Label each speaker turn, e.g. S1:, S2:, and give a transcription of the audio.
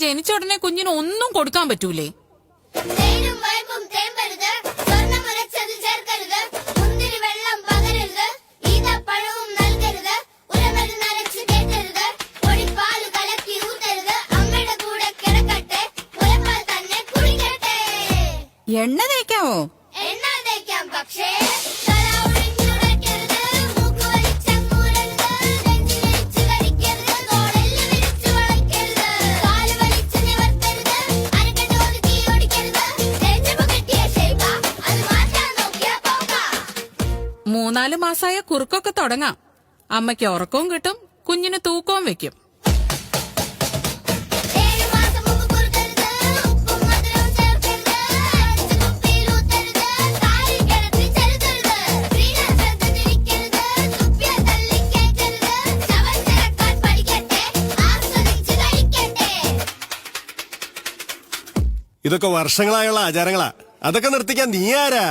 S1: ജനിച്ച ഉടനെ കുഞ്ഞിന് ഒന്നും കൊടുക്കാൻ പറ്റൂലേ?
S2: എണ്ണ തേക്കാവോ?
S3: പക്ഷേ
S1: മൂന്നാല് മാസായ കുറുക്കൊക്കെ തുടങ്ങാം. അമ്മയ്ക്ക് ഉറക്കവും കിട്ടും, കുഞ്ഞിന് തൂക്കവും വെക്കും.
S4: ഇതൊക്കെ വർഷങ്ങളായുള്ള ആചാരങ്ങളാ. അതൊക്കെ നിർത്തിക്കാൻ നീ ആരാ?